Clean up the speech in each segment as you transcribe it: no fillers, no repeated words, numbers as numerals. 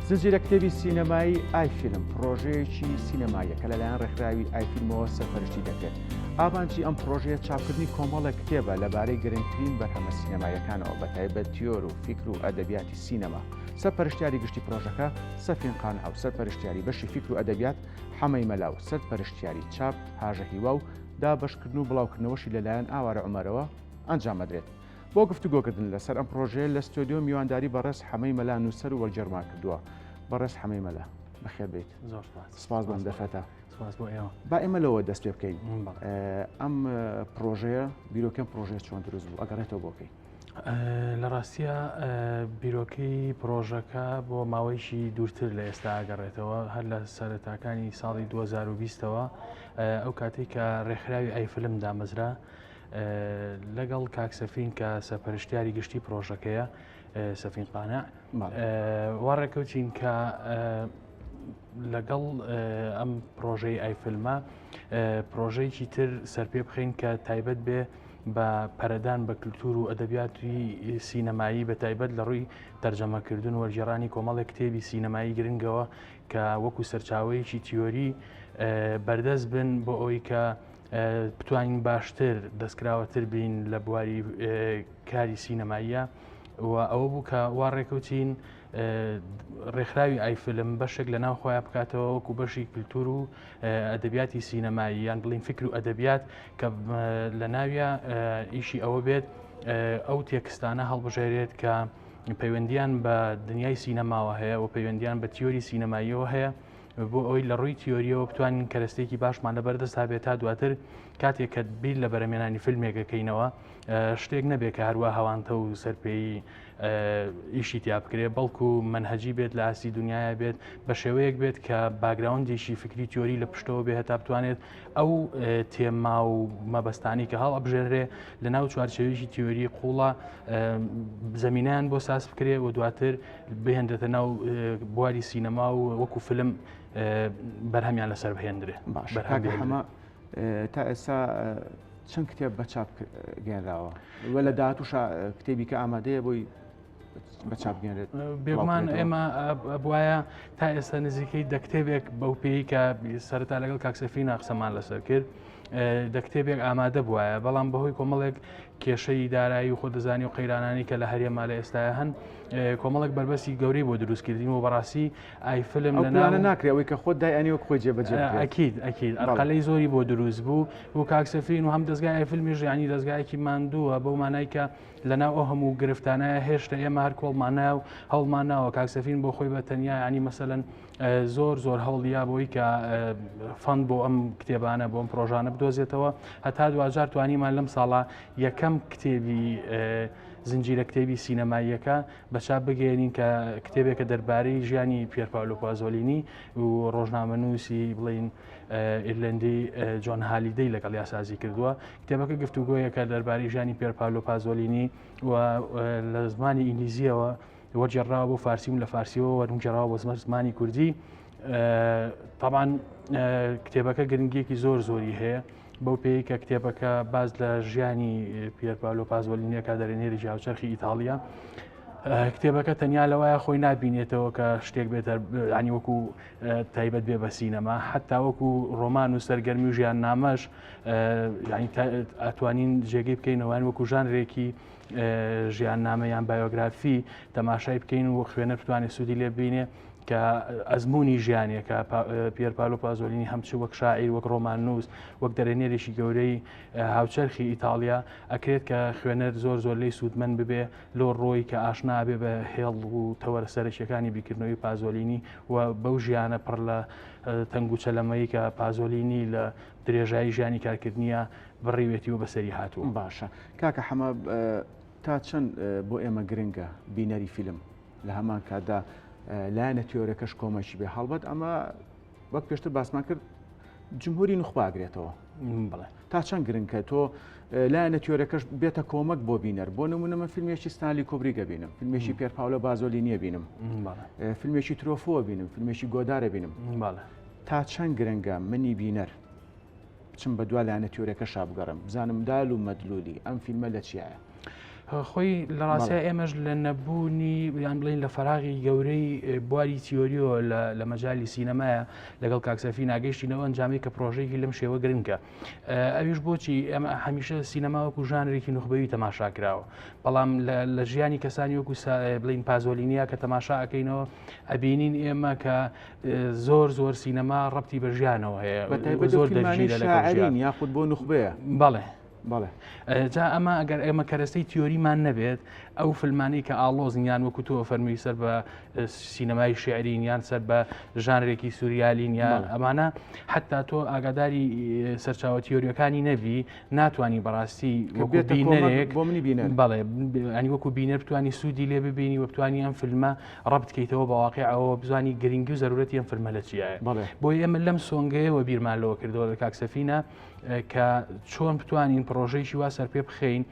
زنجیرە کتێبی سینەمایی ئایفیلم پرۆژەیەکی سینەمایە کە لەلایەن ڕێکخراوی ئایفیلمەوە سەرپەرشتی دەکرێت. ئامانجی ئەم پرۆژەیە چاپکردنی کۆمەڵێک کتێبە لەبارەی گرنگترین بەرهەمە سینەمایەکانەوە بەتایبەت تیۆر و فیکر و ئەدەبیاتی سینەما. سەرپەرشتیاری گشتی پرۆژەکە سەفین قانع و سەرپەرشتیاری بەشی فیکر و ئەدەبیات حەمەی مەلاو، سەرپەرشتیاری چاپ هاژە هیوا و دابەشکردن و بڵاوکردنەوەشی لەلایەن ئاوارە عومەرەوە ئەنجامەدرێت. بۆ گفتوگۆکردن لەسەر ئەم پرۆژەیە لە ستۆدیۆ میوانداری بەڕێز حەمەی مەلا نووسەر و وەرجێڕمان کردووە. بەڕێز حەمەی مەلا بەخێر بێیت. سپاس بۆم دەفەتە. با ئێمە لەوە دەست پێ بکەین. ئەم پرۆژەیە بیرۆکەم پرۆژەیە چۆن دروست بوو ئەگەڕێتەوە بۆکەی. لە ڕاستیە بیرۆکەی پرۆژەکە بۆ ماوەیەکی دوورتر لە ئێستا ئاگەڕێتەوە هەر لە سەرەتاکانی ساڵی 2020ەوە ئەو کاتێک کە ڕێکخراوی ئایفیلم دامەزرا لەگەڵ کاکسەفین کە سەرپەرشتیاری گشتی پرۆژەکەیە سەفین قانع وا ڕێکەوتین کە لەگەڵ ئەم پرۆژەی ئایفیلمە پرۆژەیەکی تر سەرپێ بخەین کە تایبەت بێ بە پەرەدان بە کللتور و ئەدەبیاتی سینەمایی بە تایبەت لە ڕووی تەرجەمەکردن وەرگێڕانی کۆمەڵێک کتێبی سینەمایی گرنگەوە کە وەکو سەرچاوەیەکی تیۆری بەردەست بن بۆ ئەوەی کە بتوانین باشتر دەستکراوەتر بین لە بواری کاری سینەماییە و ئەوە بوو کە وا ڕێکەوتین ڕێکخراوی ئایفیلم بەشێک لە ناو خۆیان بکاتەوە وەکو بەشی کللتور و ئەدەبیاتی سینەمایی یان بڵین فکر و ئەدەبیات کە لە ناویە ئیشی ئەوە بێت ئەو تێکستانە هەڵبژێرێت کە پەیوەندیان بە دنیای سینەماوە هەیە و پەیوەندیان بە تیۆری سینەماییەوە هەیە بۆ ئەوی لە ڕووی تیۆریەوە بتوانین کەرەستێکی باشمان لەبەردەست هابێت تا دواتر کاتێک کە بیر لە بەرەمێنانی فیلمێکەکەینەوە شتێک نەبێت کە هەروە هەوانتە و سەرپێی ئیشی تیا بکرێت بەڵکو منهەجی بێت لە ئاسی دنیاە بێت بە شێوەیەک بێت کە باگراوندێکی فکری تیۆری لە پشتەوە بێت هەتا بتوانێت ئەو تێما و مەبەستانی کە هەڵ ئەبژێنرێ لە ناو چوارچێوێکی تیۆری قوڵە زەمینیان بۆ ساس بکرێت و دواتر بهێنرێتە ناو بواری سینەما و وەکو فیلم بەرهەمیان لەسەر بهێنرێ. هەمە تا ئێستا چەند کتێب بە چاپ گێنراوە وە لە داهاتوو کتێبی کە ئامادەیە بۆی بە چاپ گێنرێت؟ بێگومان ئێمە بواە تا ئێستا نزیکەی دەکتێبێک بەو پێی کە سەرەتا لەگەڵ کاکسەفینە قسەمان لەسەر کرد دەکتێبێک ئامادە بواە بەڵام بەهۆی کۆمەڵێک کێشەی دارایی و خۆ دەزانی و قەیرانانی کە لە هەرێما لە ئێستاە هەن کۆمەڵێک بربەسی گەورەی بۆ دروستکردین و بەڕاستی ئایفیلم لەناوە ناکرێەوەی کە خۆت دایانی و خۆی جێبەجێ ئەکید ئەرقەلەی زۆری بۆ دروست بوو و کاکسەفین و هەم دەستگای ئایفیلمیش ینی دەستگایەکی ماندووە بەو مانای کە لەناو ئەو هەموو گرفتانایە هێشتا ئێمە هەر کۆڵمانە و هەوڵمانەوە کاکسەفین بۆ خۆی بە تەنیا ینی مەسەلەن زۆر هەوڵیا بۆی کە فەند بۆ ئەم کتێبانە بۆ ئەم پرۆژانە بدۆزێتەوە هەتا دوجار توانیمان لەم ساڵە یەکەم کتێبی زنجیرە کتێبی سینەماییەکە بە چاپ بگەێنین کە کتێبێکە دەربارەی ژیانی پێر پاولۆ پازۆلینی و ڕۆژنامەنووسی بڵین ئیرلندی جۆن هالیدەی لەگەڵ یاسازی کردووە. کتێبەکە گفتوگۆیەکە دەربارەی ژیانی پێر پاولۆ پازۆلینی و لە زمانی ئینگلیزیەوە وەرجێڕاوە بۆ فارسی و لە فارسیەوە وەرمجێڕاوە بۆ زمانی کوردی. طبعاً کتێبەکە گرنگیەکی زۆری هەیە بەو پێی کە کتێبەکە باز لە ژیانی پێر پاولۆ پازۆلینیەکە دەرێنێری جیاوچەرخی ئیتالیا. کتێبەکە تەنیا لەوایە خۆی نبینێتەوە کە شتێک بێت ینی وەکو تایبەت بێ بە سینەما حتا وەکو ڕۆمان و سەرگەرمی و ژیان نامەش ئەتوانین جێگەی بکەینەوەیان وەکو ژانرێکی ژیان نامەیان بایۆگرافی تەماشای بکەین و خوێنە بتوانێت سوودی لێ ببینێ کە ئەزمموی ژیانێکە پێر پاولۆ پازۆلینی هەمچی وەک شاعیر وەک ڕۆمان نووس وەک دەرێنێرێکی گەورەی هاوچەرخی ئیتالیا ئەکرێت کە خوێنەر زۆر لی سوودمەند ببێ لۆ ڕۆی کە ئاشنابێ بە هێڵ و تەوەرە سەرچیەکانی بیکردنەوەی پازۆلینی و بەو ژیانە پڕ لە تەنگ و چەلەمەیی کە پازۆلینی لە درێژایی ژیانی کارکردنیە بڕیوێتی و بەسەری هاتووە. باشە کاکە حەمە تا چەند بۆ ئێمە گرنگە بینەری فیلم لە هەمان کاتدا لایەنە تیۆرەکەش کۆمەشی بێ هەڵبەت ئەمە وەک پێشتر باسمان کرد جمهوری نوخباگرێتەوە بڵێ تا چەند گرنگکە تۆ لایەنە تیۆرەکەش بێتە کۆمەک بۆ بینەر بۆ نمونە من فیلمێکی ستانلی کۆبریگە بینم فیلمێکی پێر پاولۆ پازۆلینیە بینم فیلمێکی ترۆفۆوە بینم فیلمێکی گۆدارە بینم تا چەند گرنگە منی بینەر بچم بە دوای لایەنە تیۆرەکە شابگەڕم بزانم دال و مەدلولی ئەم فیلمە لە چیایە خۆی لە ڕاستای ئێمەش لە نەبوونی یان بڵین لە فەراغی گەورەی بواری تیۆریۆ لە مەجای سینەمایە لەگەڵ کاکسەفی ناگەیشتینەوە ئەنجامی کە پرۆژەیەکی لەم شێوە گرنگە. ئەویش بۆچی ئەمە هەمیشە سینەما وەکو ژانرێکی نوخبەوی تەماشا کراوە، بەڵام لە ژیانی کەسانی وەکو بڵین پازۆلینیا کە تەماشا ئەەکەینەوە ئەبینین ئێمە کە زۆر سینەما ڕەبتی بە ژیانەوە هەیە، زۆر دەژیرە لەگەڵ یاخود بۆ نوخبەیە. بەڵێ بەڵێ جا ئەمە ئەگەر ئێمە کەرەستەی تیۆریمان نەبێت ئەو فیلمانەی کە ئاڵۆزن یان وەکو تۆ فەرمووی سەر بە سینەمای شێعرین یان سەر بە ژانرێکی سوریالین یان ئەمانە حتا تۆ ئاگاداری سەرچاوە تیۆریەکانی نەبی ناتوانانی بەڕاستی وەکو بینەرێک بۆ منی بینەر بەڵێ ئەنی وەکو بینەر بتوانانی سوودی لێ ببینی و بتوانانی ئەم فیلمە ڕەبت بکەیتەوە بە واقعەوە بزانی گرنگی و زەرورەتی ئەم فیلمە لە چیایە. بۆی ئێمە لەم سۆنگەیەوە بیرمان لەوە کردەوە لە کاکسەفینە کە چۆن بتوانین پرۆژەیەکی وا سەر پێ بخەین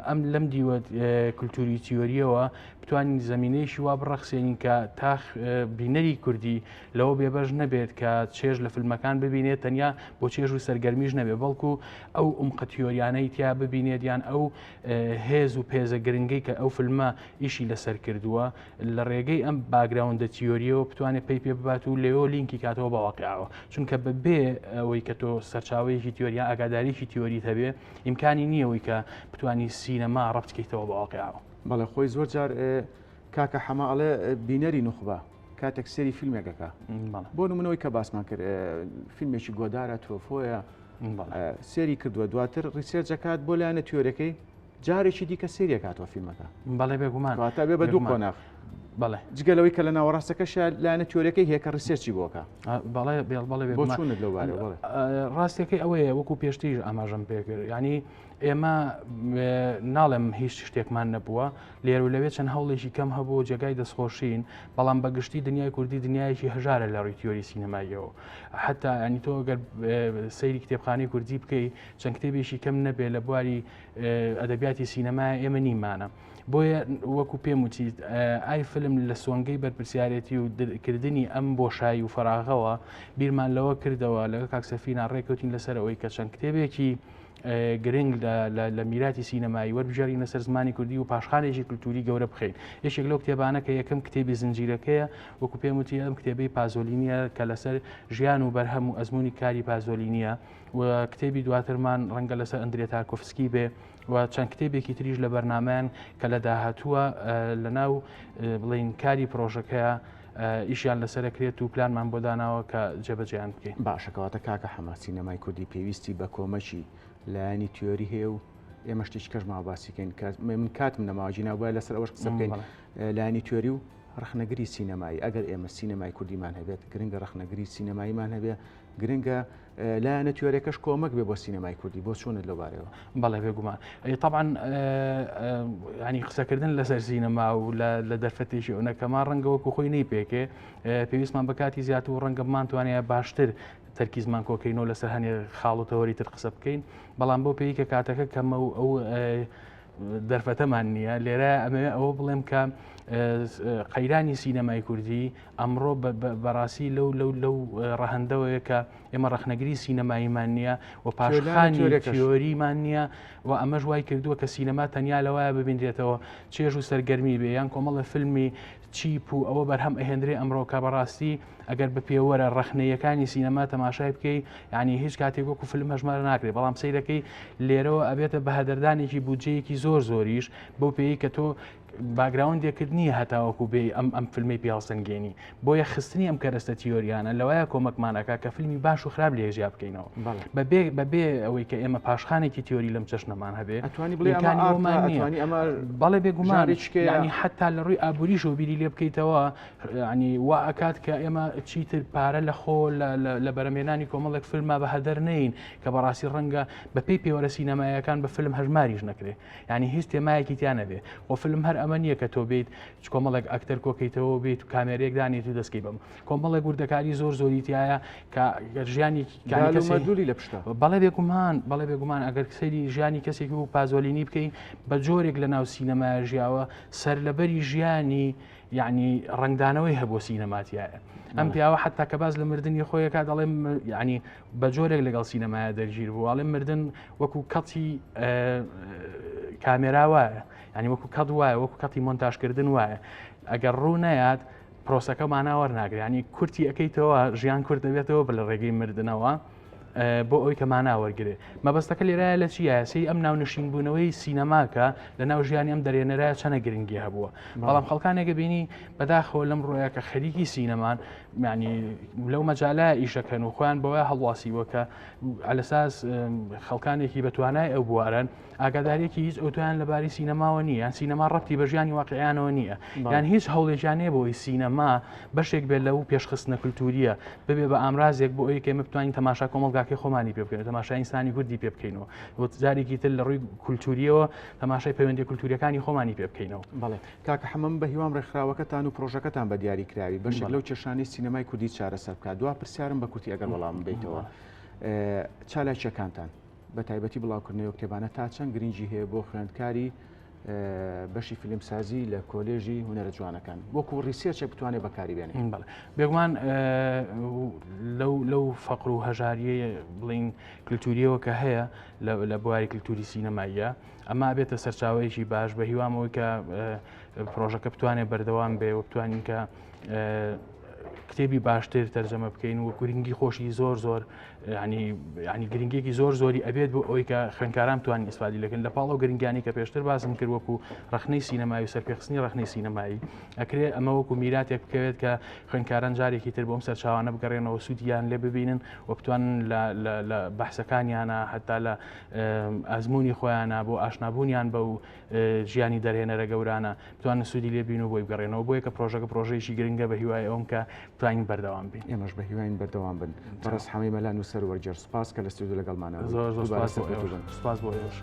ئەم لەم دیوە کولتوری تیۆریەوە بتوانین زمینەیەشی وا بڕەخسێنین کە تا بینەری کوردی لەوە بێبەش نەبێت کە چێژ لە فیلمەکان ببینێت تەنیا بۆ چێژ و سەرگەرمیش نەبێت بەڵکو ئەو ئومقە تیۆریانەی تیا ببینێت یان ئەو هێز و پێزە گرنگەی کە ئەو فیلمە ئیشی لەسەر کردووە لە ڕێگەی ئەم باگراوندە تیۆریەوە بتوانێت پێی پێ ببات و لێەوە لینکی کاتەوە بە واقعەوە، چونکە بەبێ ئەوەی کە تۆ سەرچاوەیەکی تیۆریا ئاگاداریکی تیۆریت هەبێ ئیمکانی نییەوەی کە بتوانی سینەما ڕەبت بکەیتەوە بە واقعەوە. بەڵێ خۆی زۆر جار کاکە حەماڵێ بینەری نوخبە کاتێک سەری فیلمێکەکە بۆ نمونەوەی کە باسمان کرد فیلمێکی گۆدارە تۆفۆیە سێری کردووە دواتر ڕیسێرچەکات بۆ لایەنە تیۆرەکەی جارێکی دیکە سێریە کاتەوە فیلمەکە. بەڵێ بێگومان تا بێ بە دوو قۆناغ. بەڵێ جگەلەوەی کە لە ناوەڕاستەکەش لایەنە تیۆرەکەی هەیە کە ڕیسێرچی بۆکە. بەڵێ بۆ چوونت لەو بارەوە بڵێ. ڕاستیەکەی ئەوەیە وەکو پێشتریش ئاماژەم پێ کرد، ینی ئێمە ناڵێم هیچ شتێکمان نەبووە لێر و لەوێ چەند هەوڵێکی کەم هەبوو جێگای دەستخۆشین، بەڵام بەگشتی دنیای کوردی دنیایەکی هەژارە لە ڕووی تیۆری سینەماییەوە. حتا ینی تۆ ئەگەر سەیری کتێبخانەی کوردی بکەی چەند کتێبێکی کەم نەبێ لە بواری ئەدەبیاتی سینەمای ئێمە نیمانە. بۆیە وەکو پێم وتی ئای فلم لە سۆنگەی بەرپرسیارەتی و کردنی ئەم بۆشایی و فەراغەوە بیرمان لەوە کردەوە لەگە کاکسەفینا ڕێکەوتین لەسەرەوەی کە چەند کتێبێکی گرنگ لە میراتی سینەمایی وەربژێڕینە سەر زمانی کوردی و پاشخانێکی کولتوری گەورە بخەین. یەکێک لەو کتێبانە کە یەکەم کتێبی زنجیرەکەیە وەکو پێم وتی ئەم کتێبەی پازۆلینیە کە لەسەر ژیان و بەرهەم و ئەزمموی کاری پازۆلینیە و کتێبی دواترمان ڕەنگە لەسەر ئەندرێ تارکۆفسکی بێ و چەند کتێبێکی تریش لە بەرنامەیان کە لە داهاتووە لەناو بڵین کاری پرۆژەکەیە ئیشیان لەسەرەکرێت و پلانمان بۆ داناوە کە جێبەجێیان بکەین. باشەکەواتە کاکە حەما سینەمای کوردی پێویستی بە کۆمەچی لایەنی تیۆری هەیە و ئێمە شتێکی کەژ ماوەباسیکەین من کاتم نەماوەجینا وایە لەسەر ئەوەش قسە بکەین لایەنی تیۆری و ڕخنەگری سینەمایی. ئەگەر ئێمە سینەمای کوردیمان هەبێت گرنگە ڕخنەگری سینەماییمان هەبێ گرنگە لایەنە تیۆرەکەش کۆمەک بێ بۆ سینەمای کوردی بۆ چۆنت لەوبارەوە. بەڵێ بێگومان طبعاً ینی قسەکردن لەسەر سینەما و لە دەرفەتێکی ئەوەکەمان ڕەنگە وەکو خۆی نەی پێکێ پێویستمان بە کاتی زیاتر و ڕەنگە بمانتوانێت باشتر تەرکیزمان کۆکەینەوە لەسەر هەنێ خاڵ و تەوەری تر قسە بکەین، بەڵام بۆ پێی کە کاتەکە کەمە و ئەو دەرفەتەمان نییە لێرە ئەمەوێ ئەوە بڵێم کە قەیرانی سینەمای کوردی ئەمڕۆ بەڕاستی لەو ڕەهەندەوەیە کە ئێمە ڕەخنەگری سینەماییمان نییە و پاشخانی تیۆریمان نییە و ئەمەش وای کردووە کە سینەما تەنیا لەوایە ببینرێتەوە چێژ و سەرگەرمی بێ یان کۆمەڵە فیلمی چیپ و ئەوە بەرهەم ئەهێنرێ ئەمڕۆ کە بەڕاستی ئەگەر بە پێوەرە ڕەخنەیەکانی سینەما تەماشای بکەی ینی هیچ کاتێک وەکو فیلم هەژمارە ناکرێت، بەڵام سەیرەکەی لێرەوە ئەبێتە بە هەدەردانێکی بودجەیەکی زۆریش بەو پێی کە تۆ باگراوندێکرد نییە هەتاوەکو بێ ئەم فیلمی پیاڵسەنگێنی بۆیە خستنی ئەم کەرەستە تیۆریانە لەوایە کۆمەکمانەکە کە فیلمی باش و خراپ لێژیا بکەینەوە بەبێ ئەوەی کە ئێمە پاشخانێکی تیۆری لەم چەشنەمان هەبێ بەڵێ بێگومان ینی حتا لە ڕووی ئابووریش و بیری لێ بکەیتەوە ینی وا ئەکات کە ئێمە چیتر پارە لە خۆ لە بەرەمێنانی کۆمەڵێک فیلمە بە هەدەر نین کە بەڕاستی ڕەنگە بە پێی پێوەرە سینەمایەکان بە فیلم هەژماریش نەکرێ، ینی هیچ تێمایەکی تیانە بێ و فیلم هەر ئەمە نییە کە تۆ بیت کۆمەڵێک ئەکتەر کۆکەیتەوە بیت و کامێرەیەک دانیت و دەستکەی بم کۆمەڵێک وردەکاری زۆریتیایە کە ژیانی دووری لە پشتە. بەڵێ بێگومان ئەگەر سەیری ژیانی کەسێکی و پازۆلینی بکەین بە جۆرێک لە ناو سینەمای ژیاوە سەر لەبەری ژیانی یعنی ڕنگدانەوەی هەبوو سینەماتیایە ئەم پیاوە حتا کە باز لە مردنی خۆیەکە دەڵێم ینی بە جۆرێک لەگەڵ سینەمایە دەرگیر بوو ئاڵێم مردن وەکو کەڵی کامێراوایە ینی وەکو کەڵ وایە وەکو کەتی مۆنتاژکردن وایە ئەگەر ڕوو نەیات پرۆسەکە ماناوە ناگرێت ینی کورتی ئەەکەیتەوە ژیان کورت دەبێتەوە بە لە ڕێگەی مردنەوە بۆ ئەوی کە ماناوەرگێ مەبەستەکە لێرایە لە چیە سی ئەم ناونشین بوونەوەی سینەماکە لە ناو ژیانی ئەم دەرێنەرە چەنە گرنگی هەبووە بەڵام خەڵکانێکە بینی بەداخەوە لەم ڕۆیە کە خەریکی سینەمان ینی لەو مەجاالە ئیشەکەن و خۆیان بەوەی هەڵواسیوە کە ئەلەساس خەڵکانێکی بەتوانای ئەو بوارن ئاگادارێکی هیچ ئەوتویان لەباری سینەماوە نیە یان سینەما ڕەتی بە ژیانی واقعیانەوە نییە یان هیچ هەوڵێکیانەیە بۆی سینەما بەشێک بێت لەو پێشخستنە کولتوریە ببێ بە ئامرازێک بۆ ئەوی کە ئێمە بتوانین تەماشا کۆمەڵگاکەی خۆمانی پێ بکەین تەماشای ئینسانی کوردی پێ بکەینەوە بۆ جارێکی تر لە ڕووی کولتوریەوە تەماشای پەیوەندی کولتوریەکانی خۆمانی پێ بکەینەوە. بەڵێ کاکە حەمەم بە هیوام ڕێکخراوەکەتان و پرۆژەکەتان بە دیاری کراوی بەشێک لەو کێشانەی سینەمای کوردی چارەسەر بکات دوا پرسیارم بە کوتی ئەگەر وەڵام بیتەوە چالاکیەکانتان بە تایبەتی بڵاوکردنەوە کتێبانە تا چەند گرنگی هەیە بۆ خوێندکاری بەشی فیلمسازی لە کۆلێژی هونەرە جوانەکان وەکو ڕیسێرچێک بتوانێت بەکاری بێنێت بێگومان لەو فەقر و هەژاریە بڵین کللتوریەوە کە هەیە لە بواری کللتوری سینەماییە ئەمە بێتە سەرچاوەیەکی باش بە هیوامەوەی کە پرۆژەکە بتوانێت بەردەوام بێ و بتوانین کە کتێبی باشتر تەرجەمە بکەین و گرنگی خۆشی زۆر ینی گرنگێکی زۆری ئەبێت بۆ ئەوی کە خوێندکاران توانین ئیسفادی لەکەن لە پاڵەوە گرنگیانی کە پێشتر باسم کرد وەکو ڕخنەی سینەمایی و سەرپێخستنی ڕخنەی سینەمایی ئەکرێت ئەمە وەکو میراتێک بکەوێت کە خوێندکاران جارێکی تر بۆم سەرچاوانە بگەڕێنەوە سوودیان لێ ببینن و بتوانن لە بەحسەکانیانە هەتا لە ئەزمموی خۆیانە بۆ ئاشنابوونیان بە و ژیانی دەرهێنەرە گەورانە بتوانن سوودی لێبین و بۆی بگەڕێنەوە بۆیە کە پرۆژەکەی گرنگە بە هیوای ئەوم کە توانین بەردەوام بین ئێمەش بە هیواین بەردەوام بن بەڕست هەمەی مەلان و سەر وەرجەر سپاس کە لە ستودیۆ لەگەڵمانەوە زۆر سپاس بۆ ئێوەش.